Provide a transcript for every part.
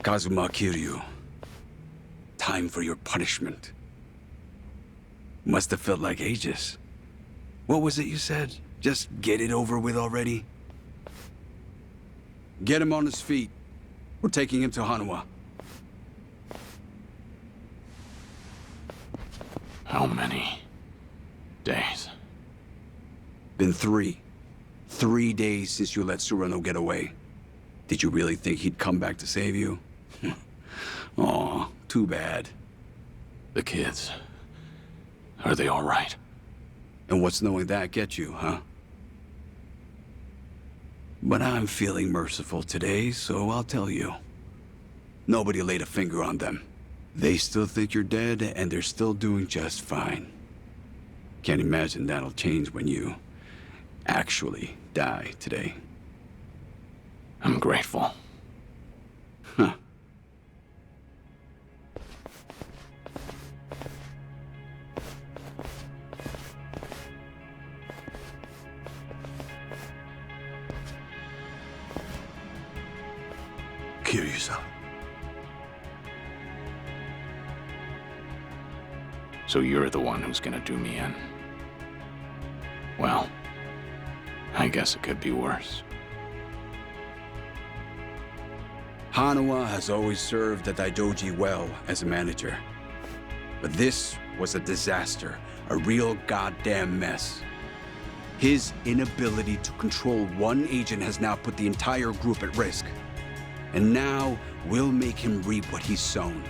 Kazuma Kiryu. Time for your punishment. Must have felt like ages. What was it you said? Just get it over with already? Get him on his feet. We're taking him to Hanwha. How many days? Been 3. 3 days since you let Surano get away. Did you really think he'd come back to save you? Aw, too bad. The kids. Are they all right? And what's knowing that get you, huh? But I'm feeling merciful today, so I'll tell you. Nobody laid a finger on them. They still think you're dead, and they're still doing just fine. Can't imagine that'll change when you actually die today. I'm grateful. Huh. Kiryu-san. So you're the one who's gonna do me in. Well, I guess it could be worse. Hanwha has always served the Daidoji well as a manager. But this was a disaster, a real goddamn mess. His inability to control one agent has now put the entire group at risk. And now, we'll make him reap what he's sown.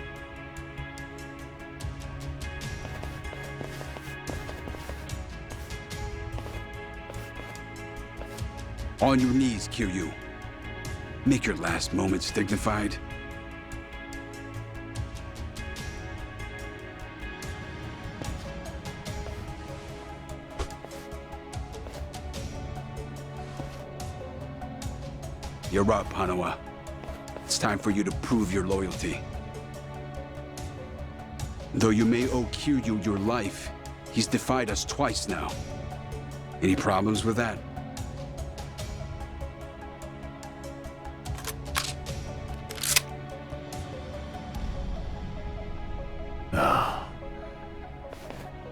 On your knees, Kiryu. Make your last moments dignified. You're up, Hanwha. It's time for you to prove your loyalty. Though you may owe Kiryu your life, he's defied us twice now. Any problems with that?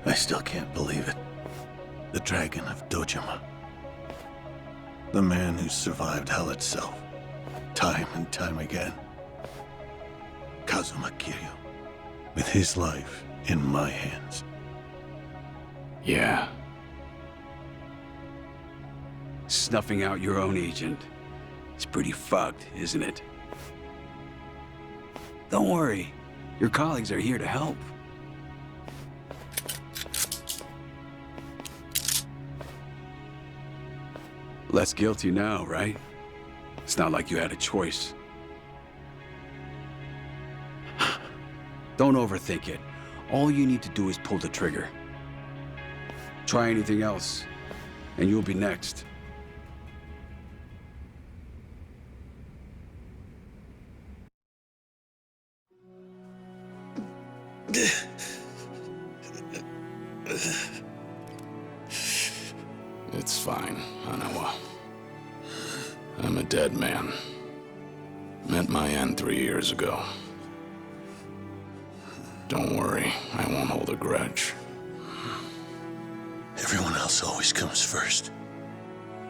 I still can't believe it. The Dragon of Dojima. The man who survived hell itself, time and time again. Kazuma Kiryu, with his life in my hands. Yeah. Snuffing out your own agent. It's pretty fucked, isn't it? Don't worry. Your colleagues are here to help. Less guilty now, right? It's not like you had a choice. Don't overthink it. All you need to do is pull the trigger. Try anything else, and you'll be next. It's fine, Hanwha. I'm a dead man. Met my end 3 years ago. Don't worry, I won't hold a grudge. Everyone else always comes first.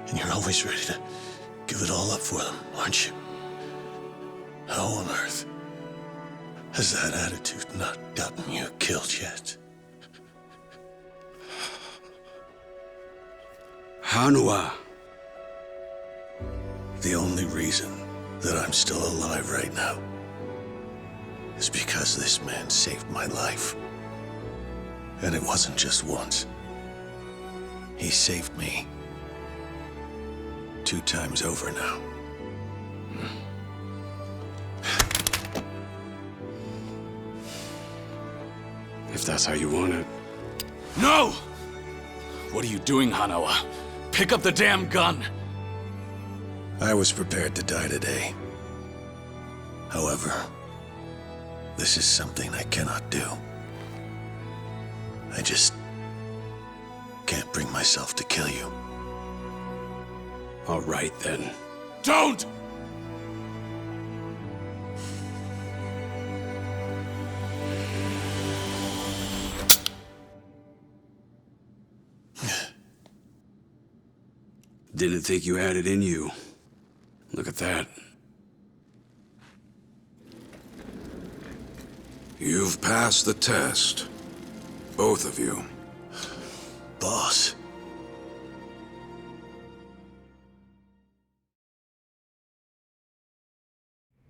And you're always ready to give it all up for them, aren't you? How on earth has that attitude not gotten you killed yet? Hanwha. The only reason that I'm still alive right now is because this man saved my life. And it wasn't just once. He saved me 2 times over now. If that's how you want it. No! What are you doing, Hanwha? Pick up the damn gun! I was prepared to die today. However, this is something I cannot do. I just can't bring myself to kill you. All right, then. Don't! Didn't think you had it in you. Look at that. You've passed the test. Both of you. Boss.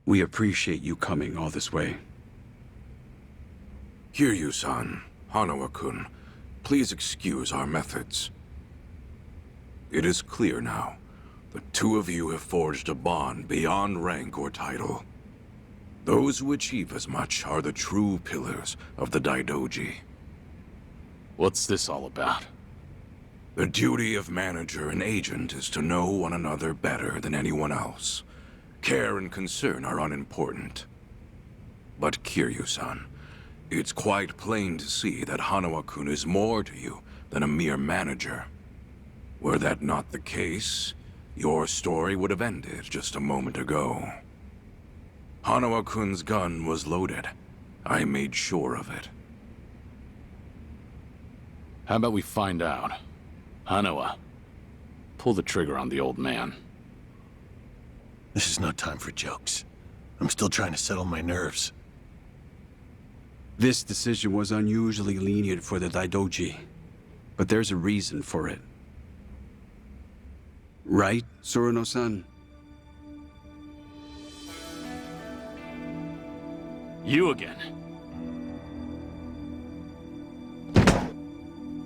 We appreciate you coming all this way. Kiryu-san, Hanawa-kun, please excuse our methods. It is clear now. The two of you have forged a bond beyond rank or title. Those who achieve as much are the true pillars of the Daidoji. What's this all about? The duty of manager and agent is to know one another better than anyone else. Care and concern are unimportant. But Kiryu-san, it's quite plain to see that Hanawa-kun is more to you than a mere manager. Were that not the case, your story would have ended just a moment ago. Hanawa-kun's gun was loaded. I made sure of it. How about we find out? Hanawa, pull the trigger on the old man. This is no time for jokes. I'm still trying to settle my nerves. This decision was unusually lenient for the Daidoji, but there's a reason for it. Right, Suruno-san? You again.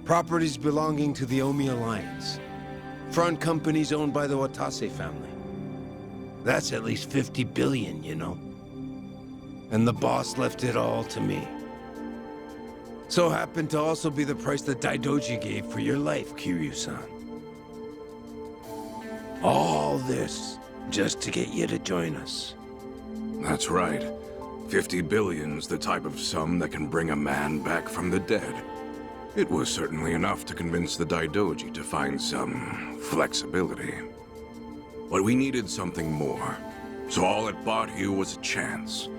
Properties belonging to the Omi Alliance. Front companies owned by the Watase family. That's at least 50 billion, you know. And the boss left it all to me. So happened to also be the price the Daidoji gave for your life, Kiryu-san. All this just to get you to join us. That's right. 50 billion's the type of sum that can bring a man back from the dead. It was certainly enough to convince the Daidoji to find some flexibility. But we needed something more. So all it bought you was a chance.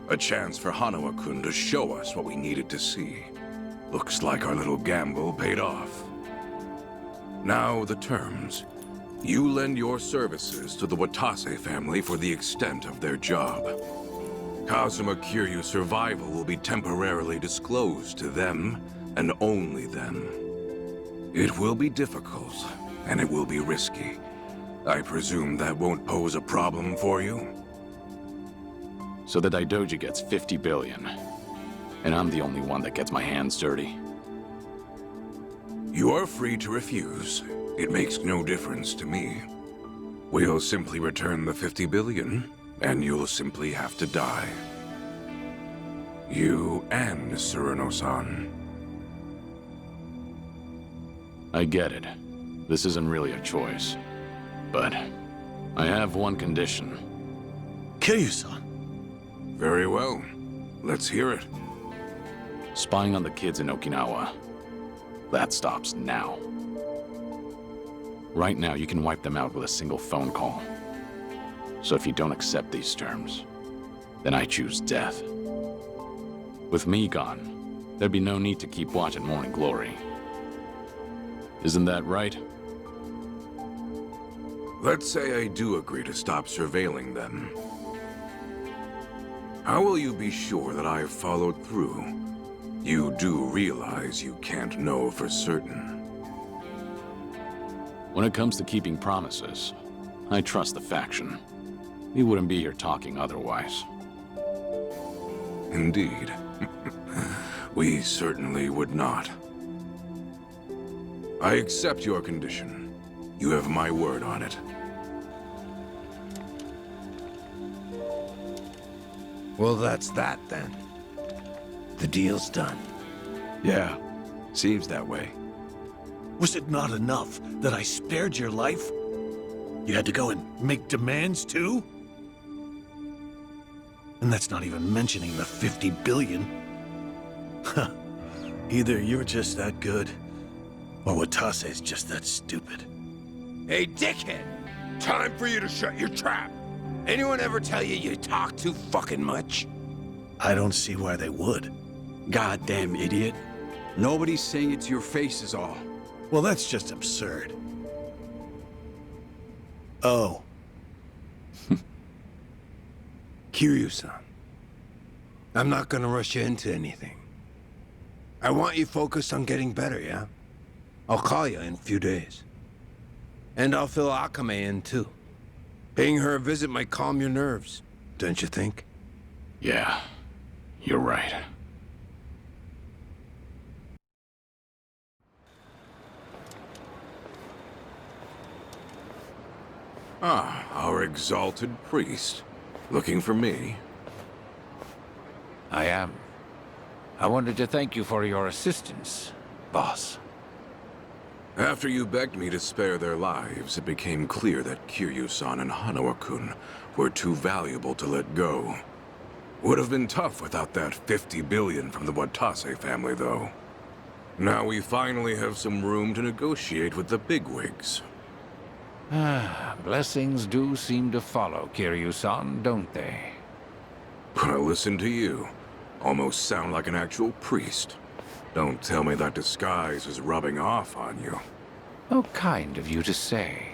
A chance for Hanawa-kun to show us what we needed to see. Looks like our little gamble paid off. Now the terms. You lend your services to the Watase family for the extent of their job. Kazuma Kiryu's survival will be temporarily disclosed to them, and only them. It will be difficult, and it will be risky. I presume that won't pose a problem for you? So the Daidoji gets 50 billion, and I'm the only one that gets my hands dirty. You are free to refuse. It makes no difference to me. We'll simply return the 50 billion, and you'll simply have to die. You and Suruno-san. I get it. This isn't really a choice. But I have one condition. Kiryu-san. Very well. Let's hear it. Spying on the kids in Okinawa. That stops now. Right now, you can wipe them out with a single phone call. So if you don't accept these terms, then I choose death. With me gone, there'd be no need to keep watching Morning Glory. Isn't that right? Let's say I do agree to stop surveilling them. How will you be sure that I've followed through? You do realize you can't know for certain. When it comes to keeping promises, I trust the faction. We wouldn't be here talking otherwise. Indeed. We certainly would not. I accept your condition. You have my word on it. Well, that's that then. The deal's done. Yeah, seems that way. Was it not enough that I spared your life? You had to go and make demands too? And that's not even mentioning the 50 billion. Huh. Either you're just that good, or Watase's just that stupid. Hey, dickhead! Time for you to shut your trap! Anyone ever tell you you talk too fucking much? I don't see why they would. Goddamn idiot. Nobody's saying it to your face is all. Well, that's just absurd. Oh. Kiryu-san. I'm not gonna rush you into anything. I want you focused on getting better, yeah? I'll call you in a few days. And I'll fill Akame in, too. Paying her a visit might calm your nerves, don't you think? Yeah, you're right. Ah, our exalted priest. Looking for me? I am. I wanted to thank you for your assistance, boss. After you begged me to spare their lives, it became clear that Kiryu-san and Hanawa-kun were too valuable to let go. Would have been tough without that 50 billion from the Watase family, though. Now we finally have some room to negotiate with the bigwigs. Blessings do seem to follow Kiryu-san, don't they? Well, listen to you. Almost sound like an actual priest. Don't tell me that disguise is rubbing off on you. Oh, kind of you to say.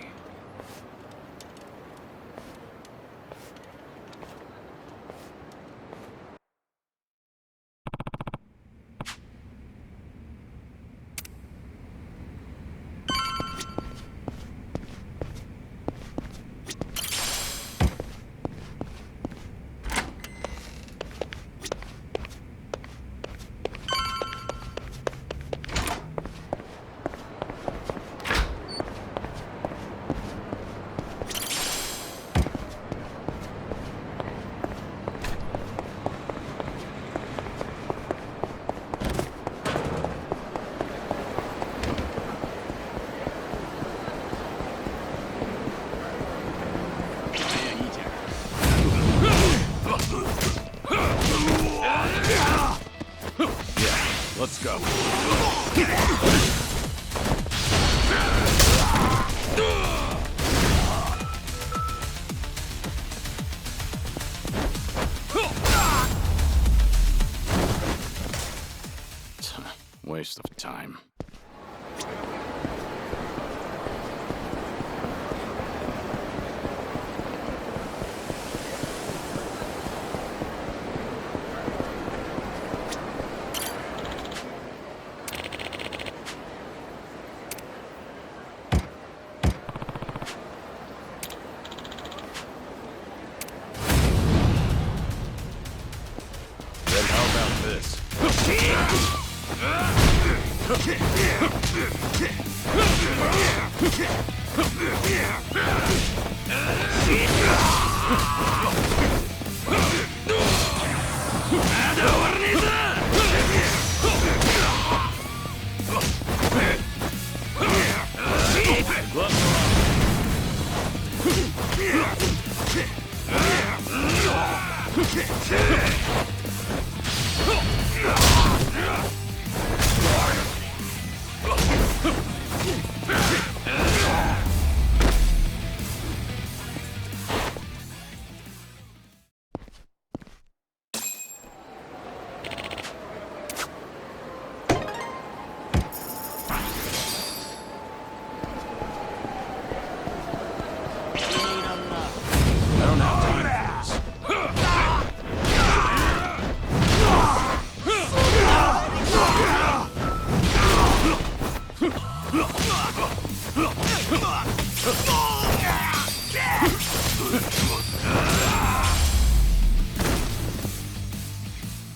Let's go. Waste of time.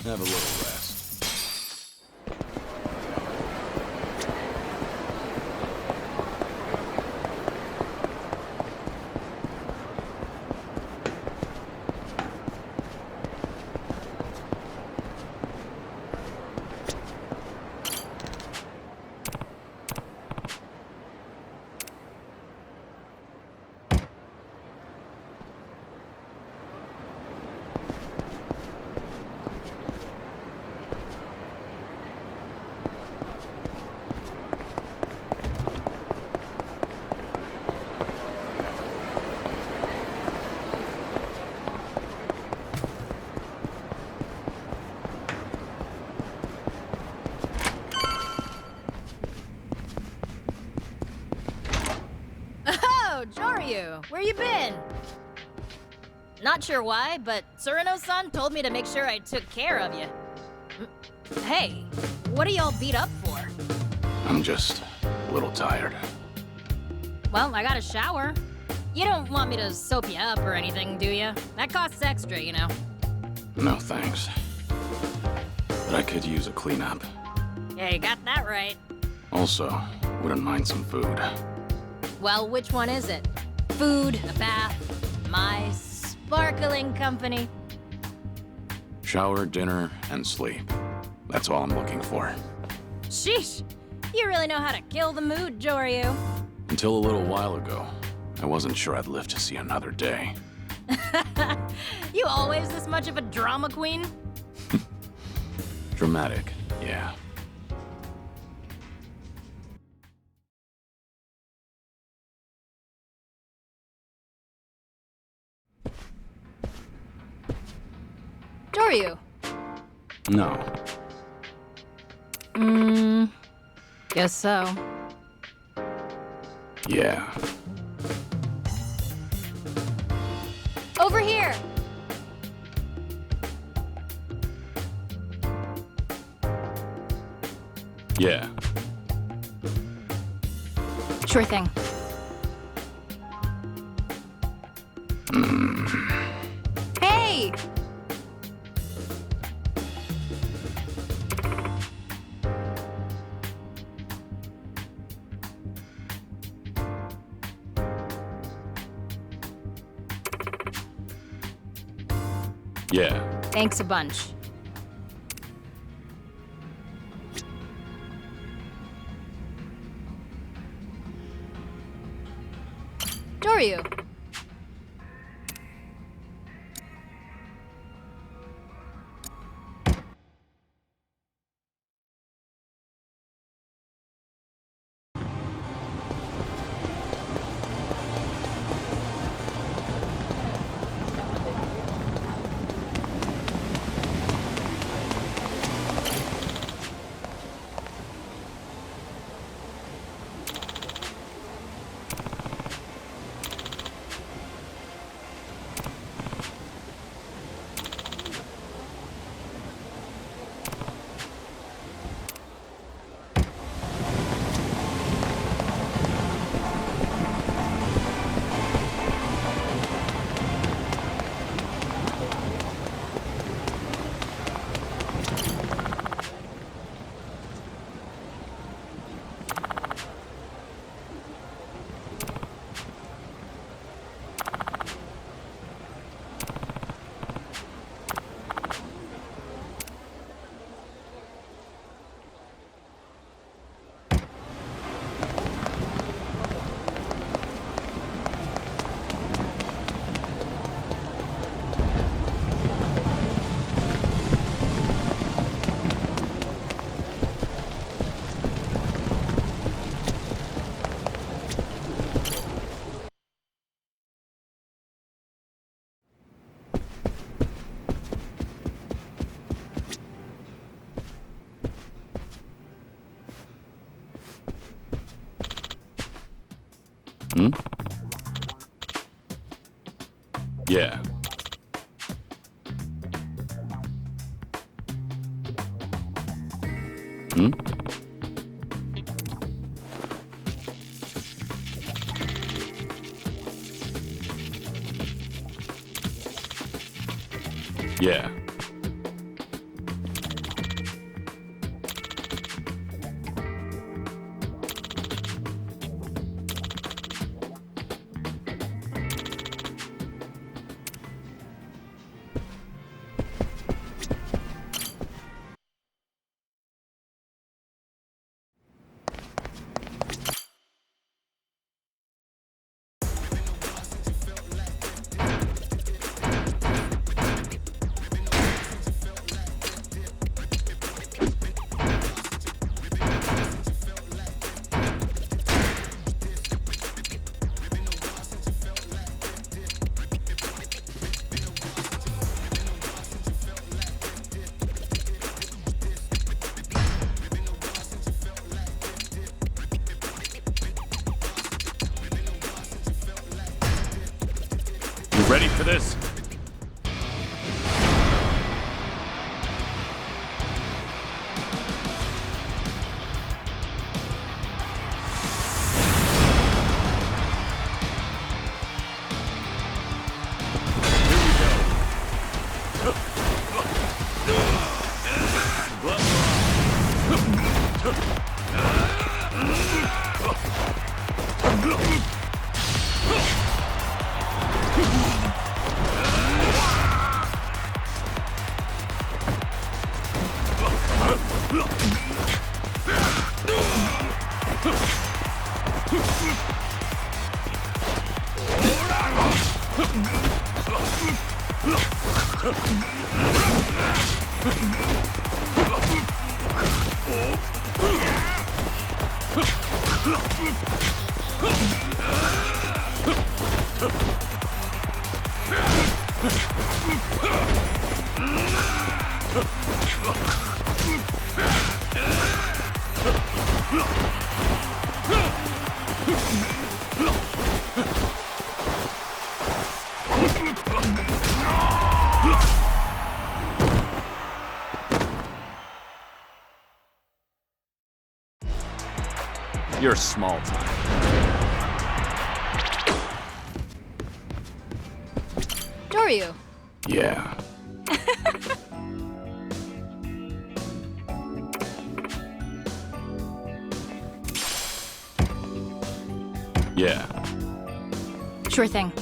Have a little rest. Doryu, where you been? Not sure why, but Surino-san told me to make sure I took care of you. Hey, what are y'all beat up for? I'm just a little tired. Well, I got a shower. You don't want me to soap you up or anything, do you? That costs extra, you know. No thanks. But I could use a cleanup. Yeah, you got that right. Also, wouldn't mind some food. Well, which one is it? Food, a bath, my sparkling company? Shower, dinner, and sleep. That's all I'm looking for. Sheesh! You really know how to kill the mood, Doryu. Until a little while ago, I wasn't sure I'd live to see another day. You always this much of a drama queen? Dramatic, yeah. Doryu. No. Guess so. Yeah. Over here! Yeah. Sure thing. Hey! Yeah. Thanks a bunch. Doryu. Hmm? Yeah. Hmm? Yeah. Ready for this? You're small time. Doryu. Yeah. Yeah. Sure thing.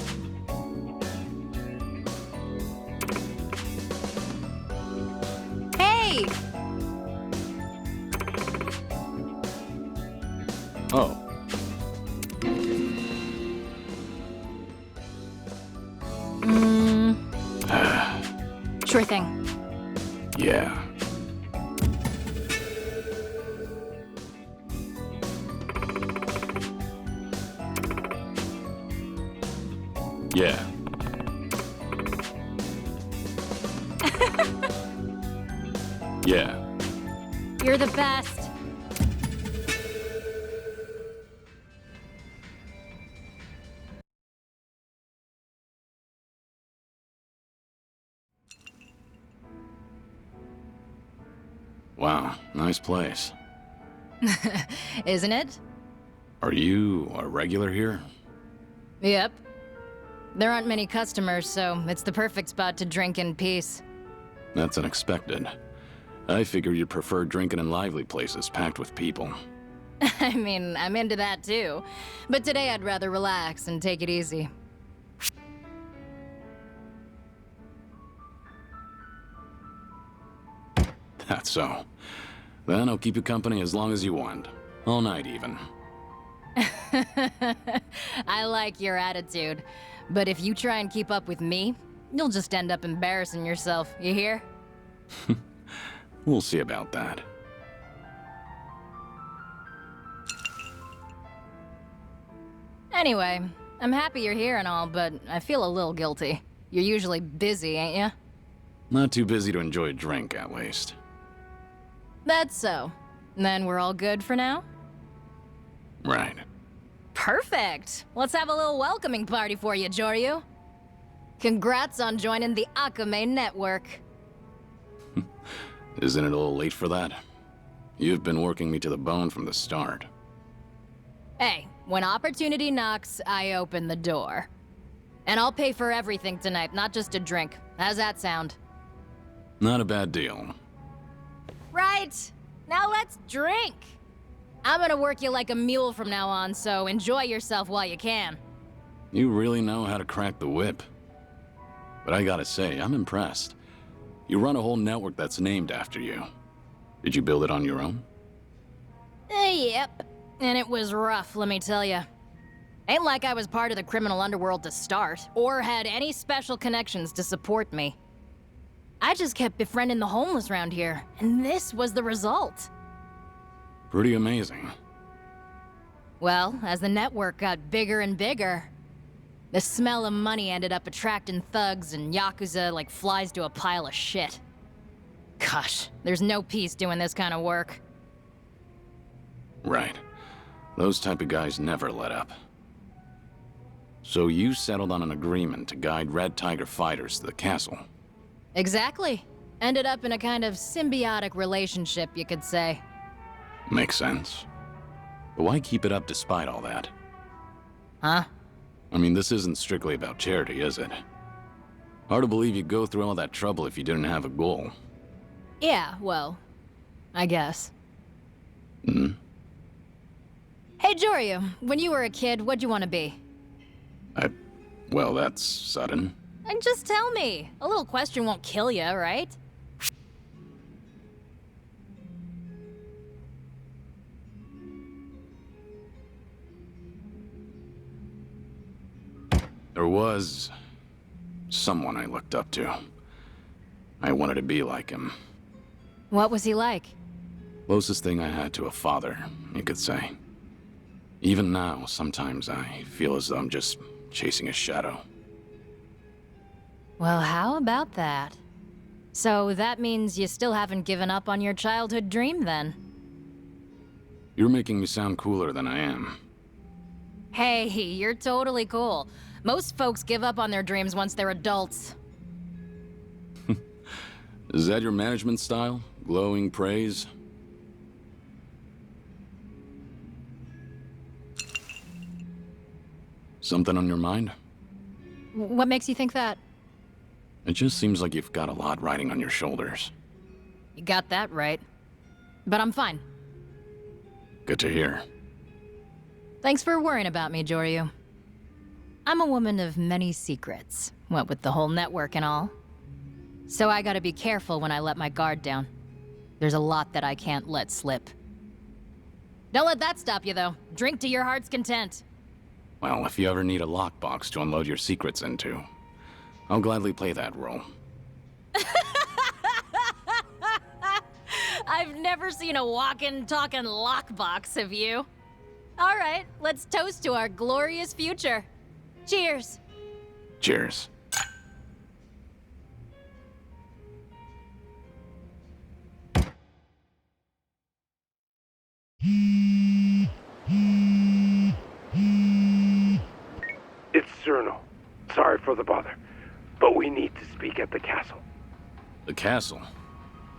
Hey! Oh. Sure thing. Yeah. Yeah. Yeah. You're the best. Wow, nice place. Isn't it? Are you a regular here? Yep. There aren't many customers, so it's the perfect spot to drink in peace. That's unexpected. I figured you'd prefer drinking in lively places packed with people. I mean, I'm into that too. But today I'd rather relax and take it easy. That's so. Then I'll keep you company as long as you want. All night, even. I like your attitude. But if you try and keep up with me, you'll just end up embarrassing yourself, you hear? We'll see about that. Anyway, I'm happy you're here and all, but I feel a little guilty. You're usually busy, ain't ya? Not too busy to enjoy a drink, at least. That's so. Then we're all good for now? Right. Perfect! Let's have a little welcoming party for you, Joryu. Congrats on joining the Akame network. Isn't it a little late for that? You've been working me to the bone from the start. Hey, when opportunity knocks, I open the door. And I'll pay for everything tonight, not just a drink. How's that sound? Not a bad deal. Right! Now let's drink! I'm gonna work you like a mule from now on, so enjoy yourself while you can. You really know how to crack the whip. But I gotta say, I'm impressed. You run a whole network that's named after you. Did you build it on your own? Yep. And it was rough, let me tell ya. Ain't like I was part of the criminal underworld to start, or had any special connections to support me. I just kept befriending the homeless around here, and this was the result. Pretty amazing. Well, as the network got bigger and bigger, the smell of money ended up attracting thugs and yakuza like flies to a pile of shit. Gosh, there's no peace doing this kind of work. Right. Those type of guys never let up. So you settled on an agreement to guide Red Tiger fighters to the castle. Exactly. Ended up in a kind of symbiotic relationship, you could say. Makes sense. But why keep it up despite all that? Huh? I mean, this isn't strictly about charity, is it? Hard to believe you'd go through all that trouble if you didn't have a goal. Yeah, well, I guess. Hmm? Hey, Joryu, when you were a kid, what'd you want to be? Well, that's sudden. And just tell me. A little question won't kill you, right? There was someone I looked up to. I wanted to be like him. What was he like? Closest thing I had to a father, you could say. Even now, sometimes I feel as though I'm just chasing a shadow. Well, how about that? So that means you still haven't given up on your childhood dream, then? You're making me sound cooler than I am. Hey, you're totally cool. Most folks give up on their dreams once they're adults. Is that your management style? Glowing praise? Something on your mind? What makes you think that? It just seems like you've got a lot riding on your shoulders. You got that right. But I'm fine. Good to hear. Thanks for worrying about me, Joryu. I'm a woman of many secrets, what with the whole network and all. So I gotta be careful when I let my guard down. There's a lot that I can't let slip. Don't let that stop you, though. Drink to your heart's content. Well, if you ever need a lockbox to unload your secrets into, I'll gladly play that role. I've never seen a walking, talking lockbox, have you? All right, let's toast to our glorious future. Cheers. Cheers. It's Cerno. Sorry for the bother, but we need to speak at the castle. The castle?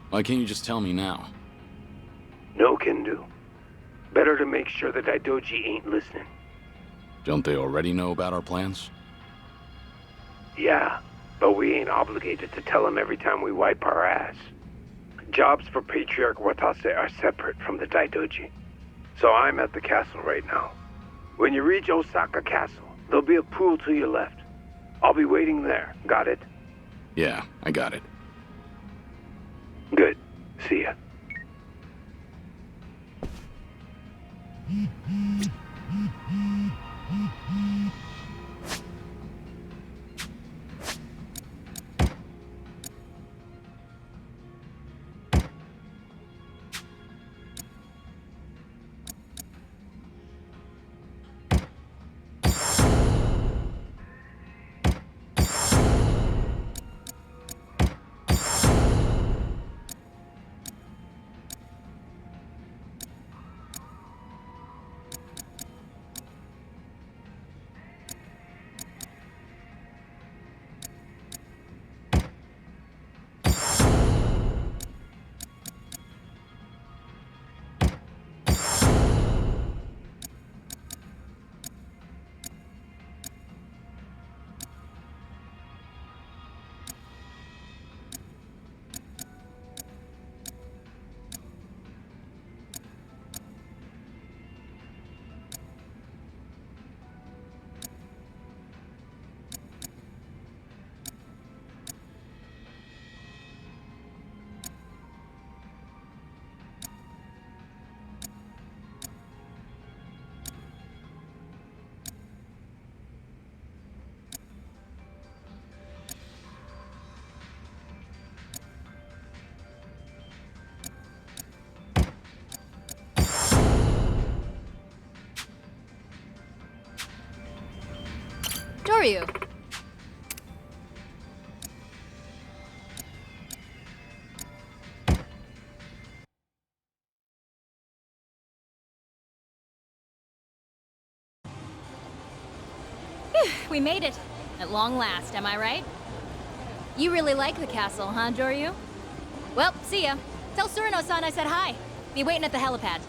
Why can't you just tell me now? No can do. Better to make sure the Daidoji ain't listening. Don't they already know about our plans? Yeah, but we ain't obligated to tell them every time we wipe our ass. Jobs for Patriarch Watase are separate from the Daidoji. So I'm at the castle right now. When you reach Osaka Castle, there'll be a pool to your left. I'll be waiting there. Got it? Yeah, I got it. Good. See ya. Joryu. we made it. At long last, am I right? You really like the castle, huh, Joryu? Well, see ya. Tell Surino-san I said hi. Be waiting at the helipad.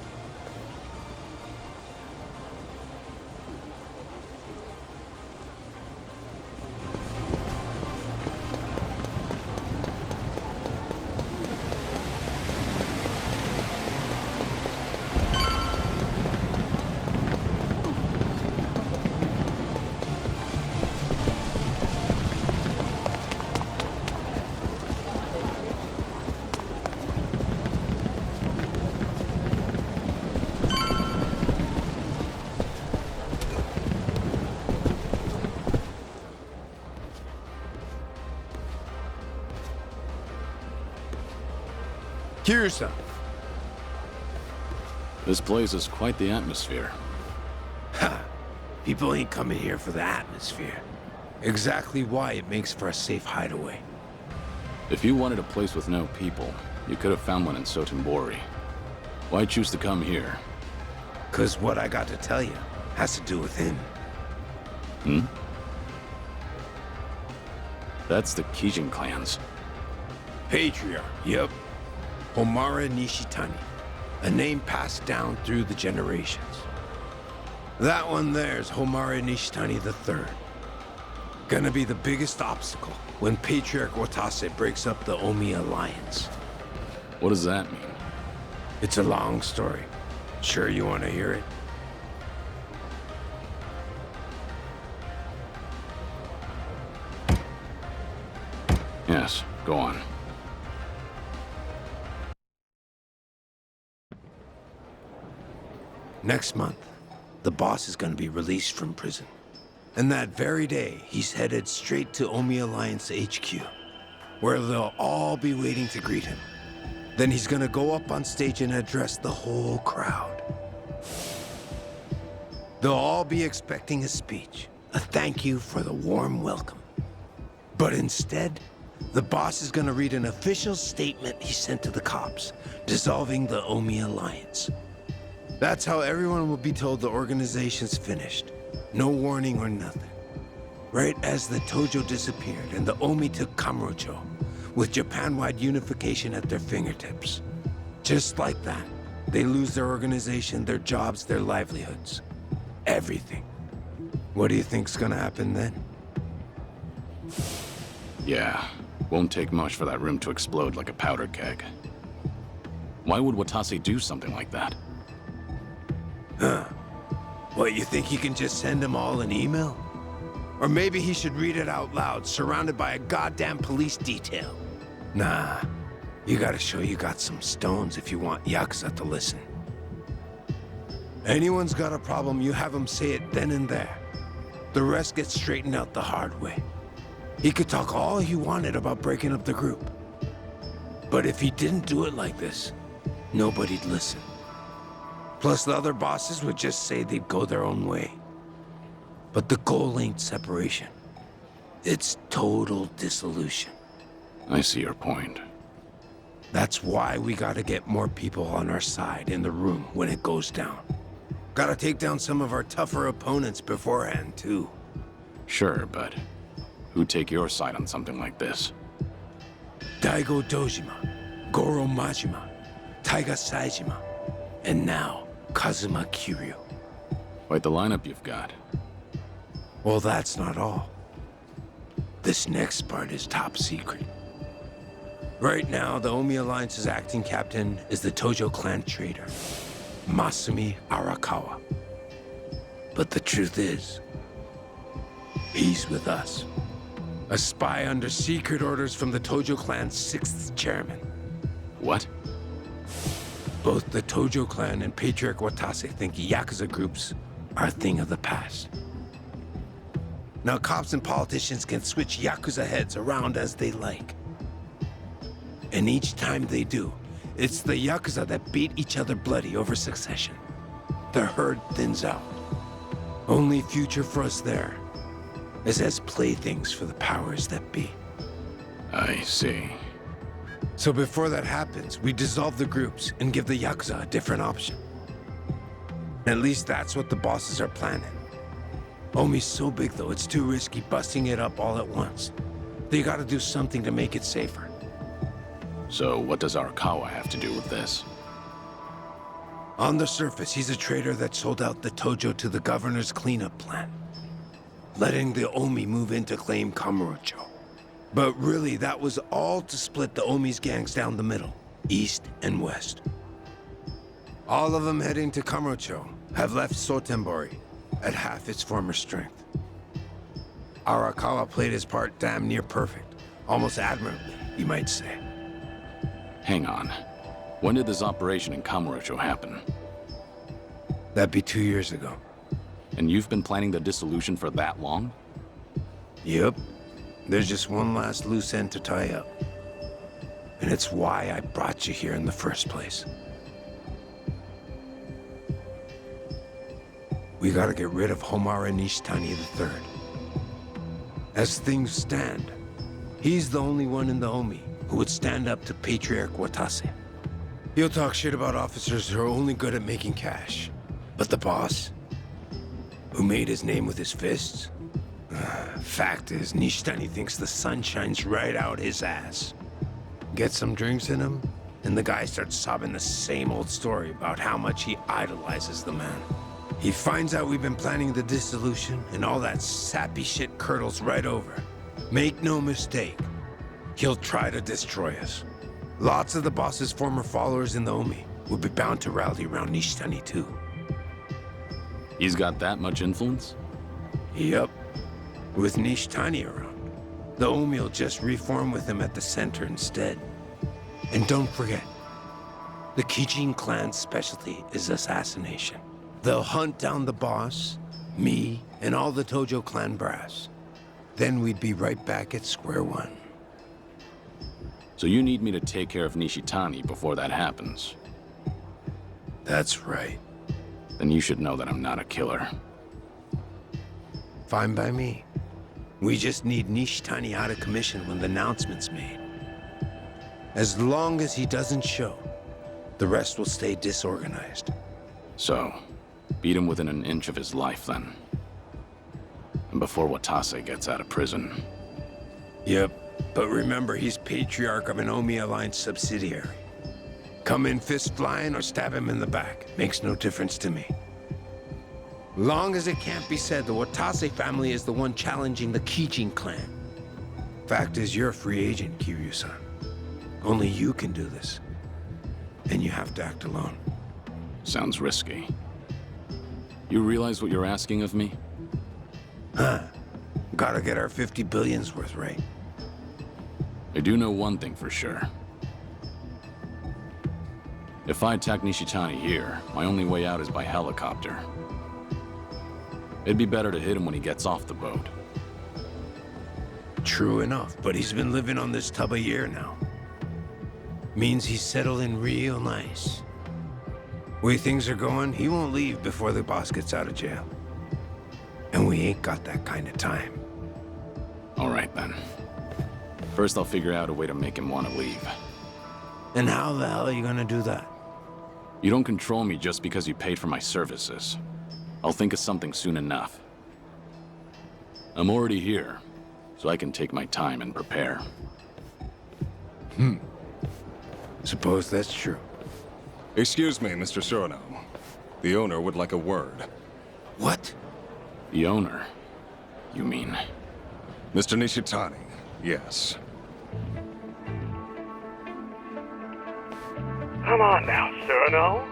Kiryu-san. This place is quite the atmosphere. Ha! People ain't coming here for the atmosphere. Exactly why it makes for a safe hideaway. If you wanted a place with no people, you could have found one in Sotenbori. Why choose to come here? 'Cause what I got to tell you has to do with him. Hmm? That's the Kijin clans. Patriarch, yep. Homura Nishitani. A name passed down through the generations. That one there's Homura Nishitani III. Gonna be the biggest obstacle when Patriarch Watase breaks up the Omi Alliance. What does that mean? It's a long story. Sure you want to hear it? Yes, go on. Next month, the boss is gonna be released from prison. And that very day, he's headed straight to Omi Alliance HQ, where they'll all be waiting to greet him. Then he's gonna go up on stage and address the whole crowd. They'll all be expecting a speech, a thank you for the warm welcome. But instead, the boss is gonna read an official statement he sent to the cops, dissolving the Omi Alliance. That's how everyone will be told the organization's finished. No warning or nothing. Right as the Tojo disappeared and the Omi took Kamurocho, with Japan-wide unification at their fingertips. Just like that, they lose their organization, their jobs, their livelihoods. Everything. What do you think's gonna happen then? Yeah, won't take much for that room to explode like a powder keg. Why would Watase do something like that? Huh. What, you think he can just send them all an email? Or maybe he should read it out loud, surrounded by a goddamn police detail. Nah, you gotta show you got some stones if you want Yakuza to listen. Anyone's got a problem, you have him say it then and there. The rest gets straightened out the hard way. He could talk all he wanted about breaking up the group. But if he didn't do it like this, nobody'd listen. Plus, the other bosses would just say they'd go their own way. But the goal ain't separation. It's total dissolution. I see your point. That's why we gotta get more people on our side in the room when it goes down. Gotta take down some of our tougher opponents beforehand, too. Sure, but who'd take your side on something like this? Daigo Dojima, Goro Majima, Taiga Saejima, and now Kazuma Kiryu. Quite the lineup you've got. Well, that's not all. This next part is top secret. Right now, the Omi Alliance's acting captain is the Tojo clan traitor, Masumi Arakawa. But the truth is, he's with us. A spy under secret orders from the Tojo clan's 6th chairman. What? Both the Tojo clan and Patriarch Watase think Yakuza groups are a thing of the past. Now cops and politicians can switch Yakuza heads around as they like. And each time they do, it's the Yakuza that beat each other bloody over succession. The herd thins out. Only future for us there is as playthings for the powers that be. I see. So before that happens, we dissolve the groups and give the Yakuza a different option. At least that's what the bosses are planning. Omi's so big, though, it's too risky busting it up all at once. They gotta do something to make it safer. So what does Arakawa have to do with this? On the surface, he's a traitor that sold out the Tojo to the governor's cleanup plan, letting the Omi move in to claim Kamurocho. But really, that was all to split the Omi's gangs down the middle, east and west. All of them heading to Kamurocho have left Sotenbori at half its former strength. Arakawa played his part damn near perfect, almost admirably, you might say. Hang on. When did this operation in Kamurocho happen? That'd be 2 years ago. And you've been planning the dissolution for that long? Yep. There's just one last loose end to tie up. And it's why I brought you here in the first place. We gotta get rid of Homura Nishitani III. As things stand, he's the only one in the Omi who would stand up to Patriarch Watase. He'll talk shit about officers who are only good at making cash. But the boss, who made his name with his fists? Fact is, Nishitani thinks the sun shines right out his ass. Get some drinks in him, and the guy starts sobbing the same old story about how much he idolizes the man. He finds out we've been planning the dissolution, and all that sappy shit curdles right over. Make no mistake, he'll try to destroy us. Lots of the boss's former followers in the Omi would be bound to rally around Nishitani too. He's got that much influence? Yep. With Nishitani around, the Omi will just reform with him at the center instead. And don't forget, the Kijin clan's specialty is assassination. They'll hunt down the boss, me, and all the Tojo clan brass. Then we'd be right back at square one. So you need me to take care of Nishitani before that happens? That's right. Then you should know that I'm not a killer. Fine by me. We just need Nishitani out of commission when the announcement's made. As long as he doesn't show, the rest will stay disorganized. So, beat him within an inch of his life, then. And before Watase gets out of prison. Yep, but remember, he's Patriarch of an Omi-aligned subsidiary. Come in fist flying or stab him in the back. Makes no difference to me. Long as it can't be said the Watase family is the one challenging the Kijin clan. Fact is, you're a free agent, Kiryu-san. Only you can do this. And you have to act alone. Sounds risky. You realize what you're asking of me? Huh. Gotta get our 50 billion's worth, right? I do know one thing for sure. If I attack Nishitani here, my only way out is by helicopter. It'd be better to hit him when he gets off the boat. True enough, but he's been living on this tub a year now. Means he's settled in real nice. Way things are going, he won't leave before the boss gets out of jail. And we ain't got that kind of time. All right, then. First, I'll figure out a way to make him want to leave. And how the hell are you gonna do that? You don't control me just because you paid for my services. I'll think of something soon enough. I'm already here, so I can take my time and prepare. Suppose that's true. Excuse me, Mr. Surno. The owner would like a word. What? The owner, you mean? Mr. Nishitani, yes. Come on now, Surno.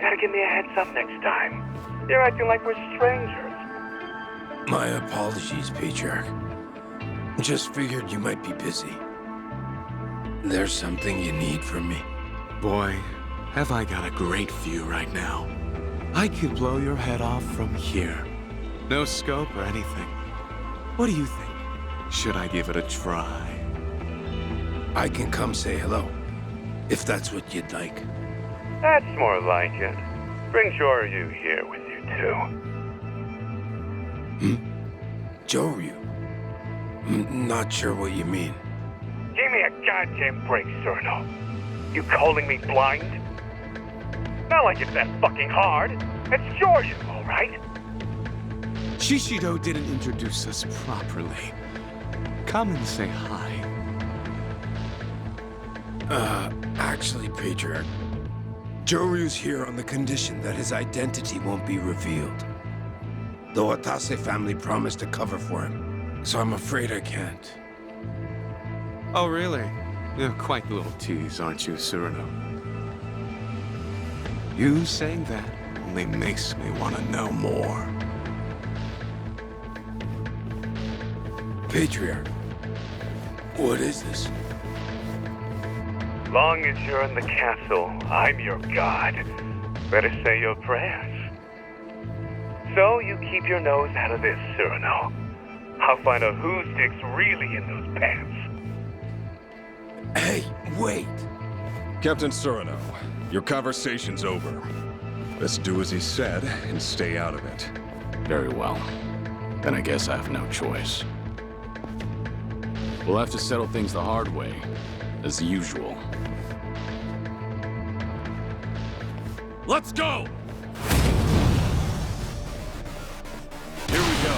Gotta give me a heads up next time. You're acting like we're strangers. My apologies, Patriarch. Just figured you might be busy. There's something you need from me. Boy, have I got a great view right now. I could blow your head off from here. No scope or anything. What do you think? Should I give it a try? I can come say hello, if that's what you'd like. That's more like it. Bring Joryu here with you, too. Joryu? Not sure what you mean. Give me a goddamn break, Surno. You calling me blind? Not like it's that fucking hard. It's Joryu, all right? Shishido didn't introduce us properly. Come and say hi. Actually, Patriarch, Joryu's here on the condition that his identity won't be revealed. The Watase family promised to cover for him, so I'm afraid I can't. Oh, really? You're quite the little tease, aren't you, Cyrano? You saying that only makes me want to know more. Patriarch, what is this? Long as you're in the castle, I'm your god. Better say your prayers. So you keep your nose out of this, Cyrano. I'll find out whose dick's really in those pants. Hey, wait! Captain Cyrano, your conversation's over. Let's do as he said and stay out of it. Very well. Then I guess I have no choice. We'll have to settle things the hard way, as usual. Let's go! Here we go.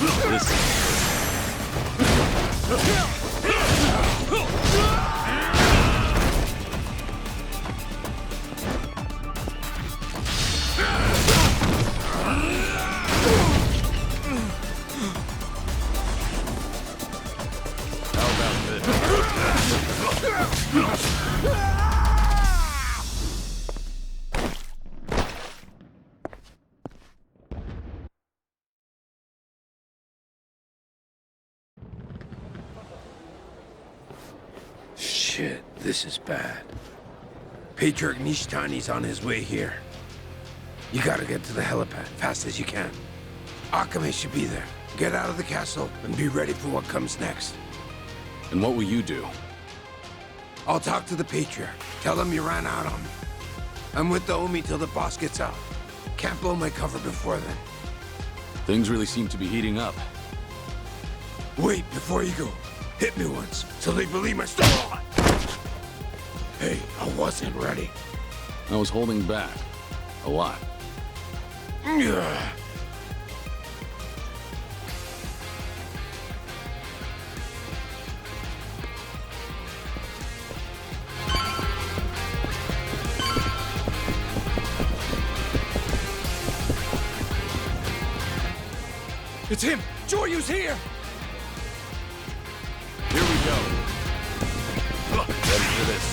Ready for this. Shit, this is bad. Patriarch Nishitani's on his way here. You gotta get to the helipad, fast as you can. Akame should be there. Get out of the castle and be ready for what comes next. And what will you do? I'll talk to the Patriarch. Tell him you ran out on me. I'm with the Omi till the boss gets out. Can't blow my cover before then. Things really seem to be heating up. Wait, before you go. Hit me once, so they believe my story. Hey, I wasn't ready. I was holding back. A lot. Yeah. It's him! Joryu's here! Here we go. Ready for this.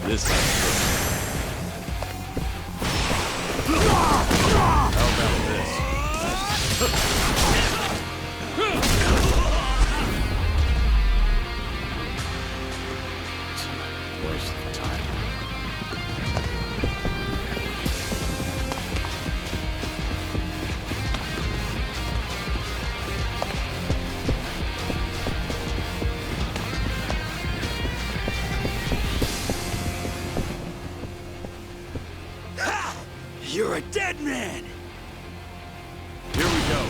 This. Waste of time. You're a dead man! Here we go.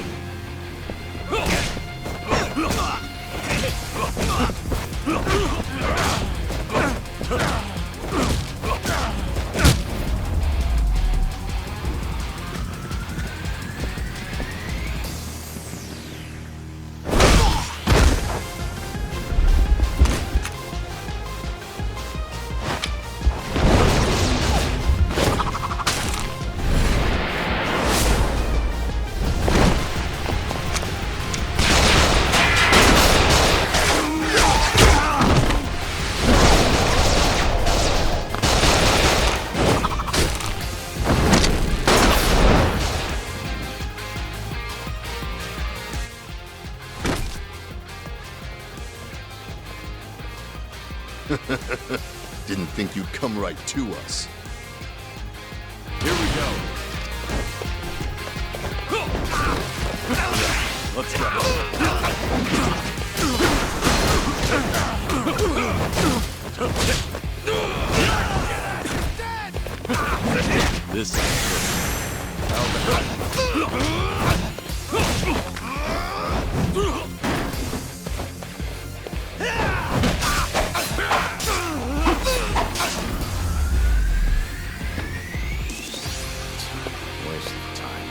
Didn't think you'd come right to us. Here we go. Let's go. This is waste of time.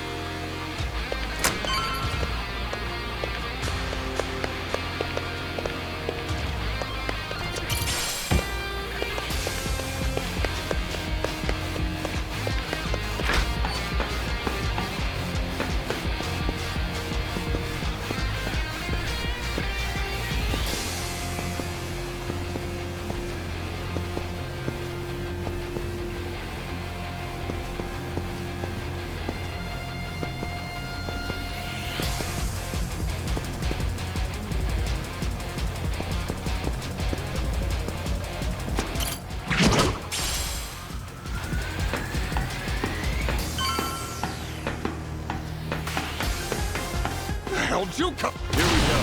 How'd you come? Here we go.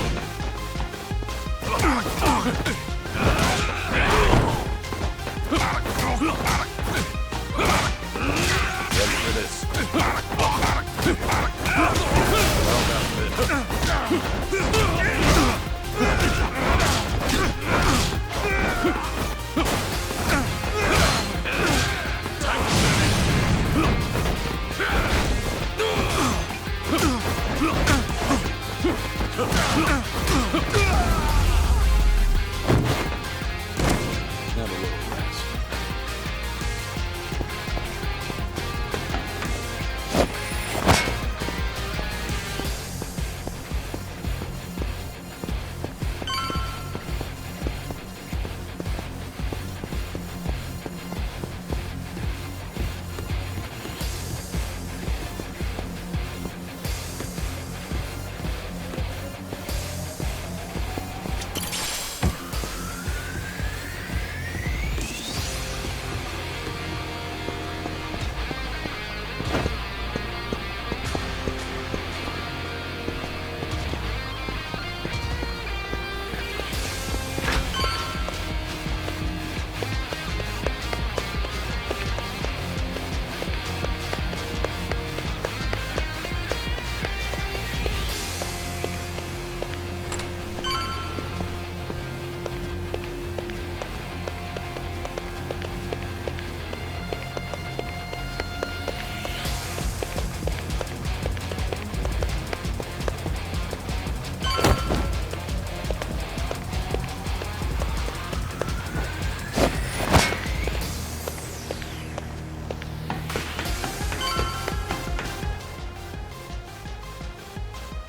Ready for this. Well done, Have a little rest.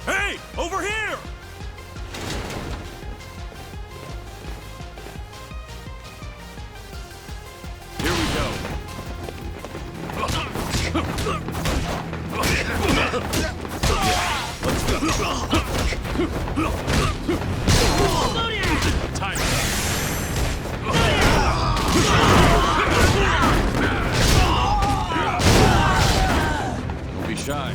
Hey! Over here! Here we go. Let's go. Time. Don't be shy.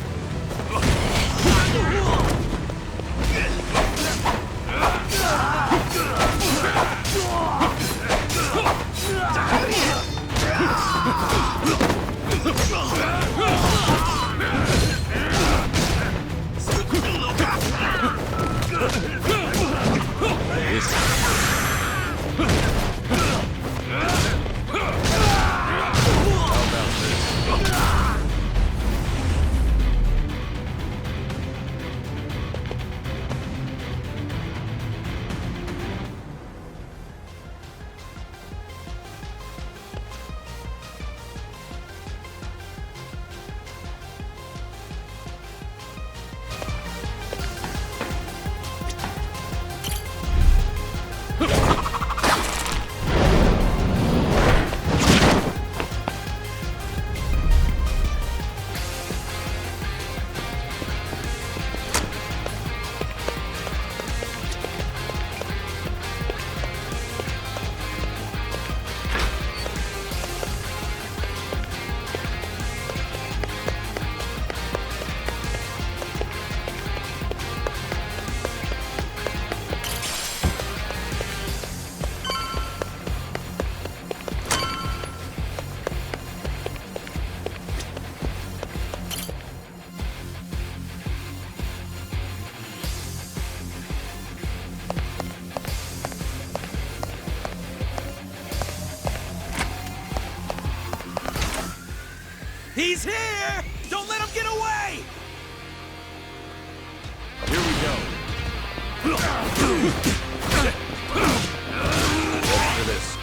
He's here! Don't let him get away! Here we go. Ready for this.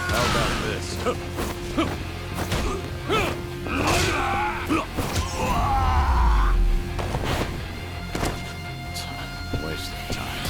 How about this? Waste of time.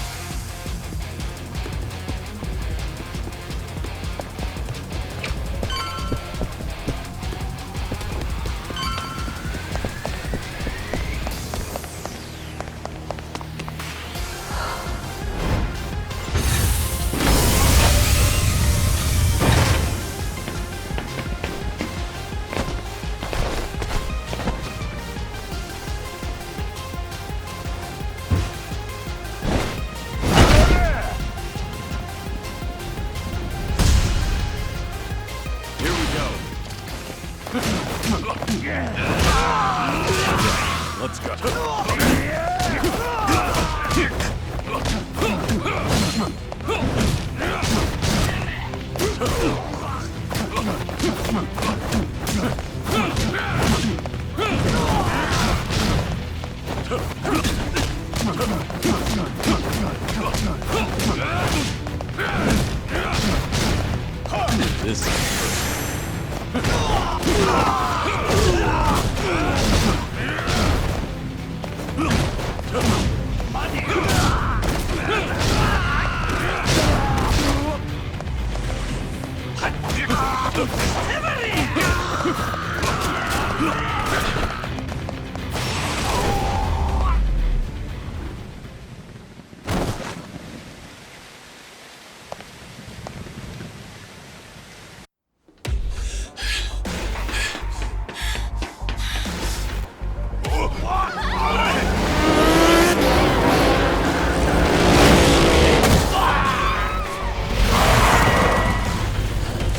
Let's go. This is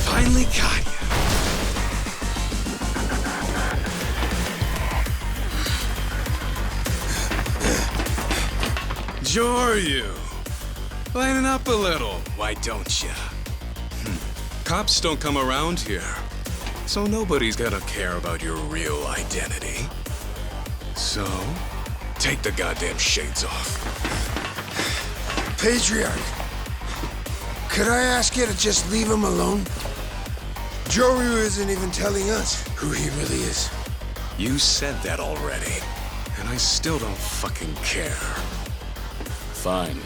Finally got you. Joryu, lighten up a little, why don't ya? Cops don't come around here, so nobody's gonna care about your real identity. So, take the goddamn shades off. Patriarch, could I ask you to just leave him alone? Joryu isn't even telling us who he really is. You said that already, and I still don't fucking care. Fine.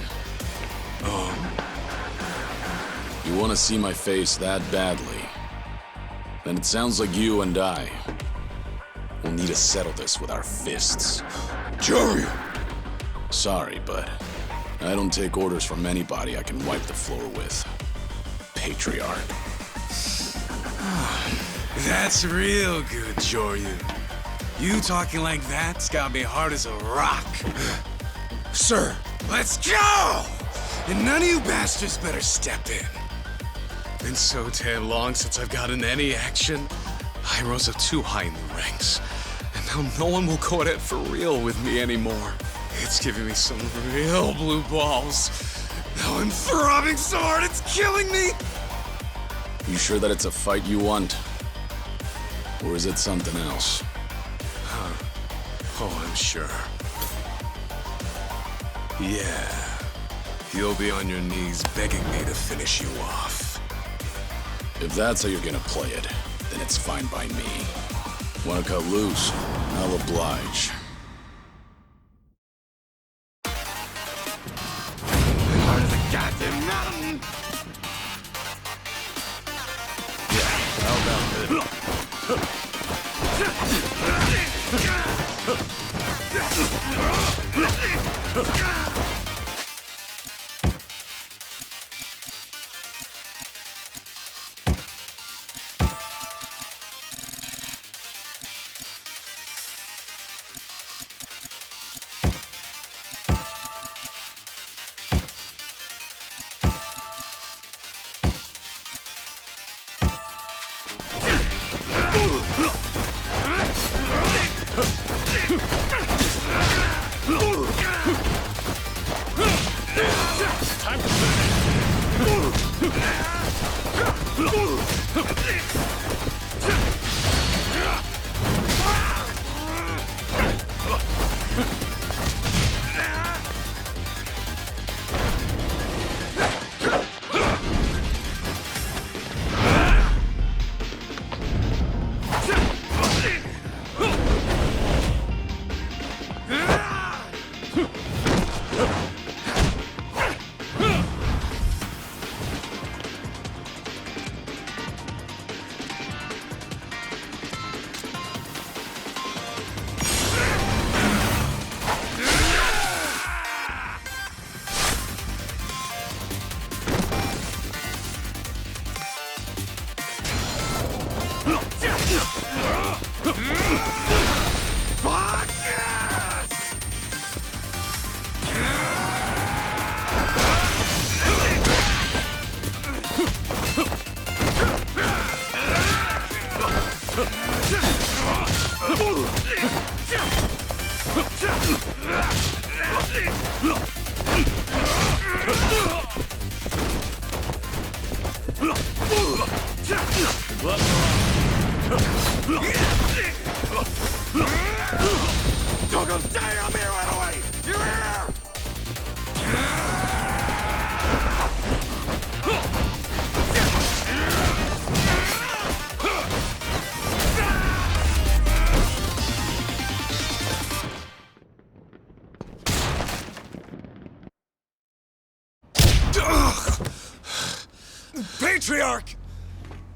You want to see my face that badly? Then it sounds like you and I will need to settle this with our fists. Joryu! Sorry, but I don't take orders from anybody I can wipe the floor with. Patriarch. That's real good, Joryu. You talking like that's got me hard as a rock. Sir! Let's go! And none of you bastards better step in. Been so damn long since I've gotten any action. I rose up too high in the ranks. And now no one will go at it for real with me anymore. It's giving me some real blue balls. Now I'm throbbing so hard it's killing me! You sure that it's a fight you want? Or is it something else? Oh, I'm sure. Yeah. You'll be on your knees begging me to finish you off. If that's how you're gonna play it, then it's fine by me. Wanna cut loose? I'll oblige. Part of the goddamn mountain! yeah. How about this? Patriarch!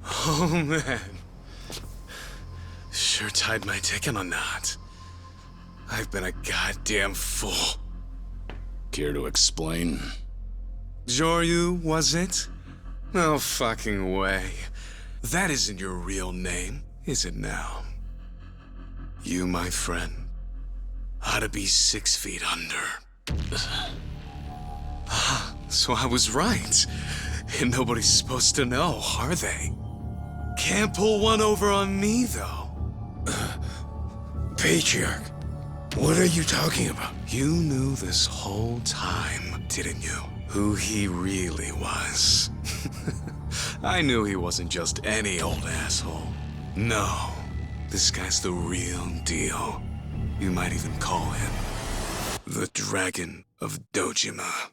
Oh, man. Sure tied my dick in a knot. I've been a goddamn fool. Care to explain? Joryu, was it? No fucking way. That isn't your real name, is it now? You, my friend, ought to be 6 feet under. So I was right. And nobody's supposed to know, are they? Can't pull one over on me, though. Patriarch, what are you talking about? You knew this whole time, didn't you? Who he really was. I knew he wasn't just any old asshole. No, this guy's the real deal. You might even call him the Dragon of Dojima.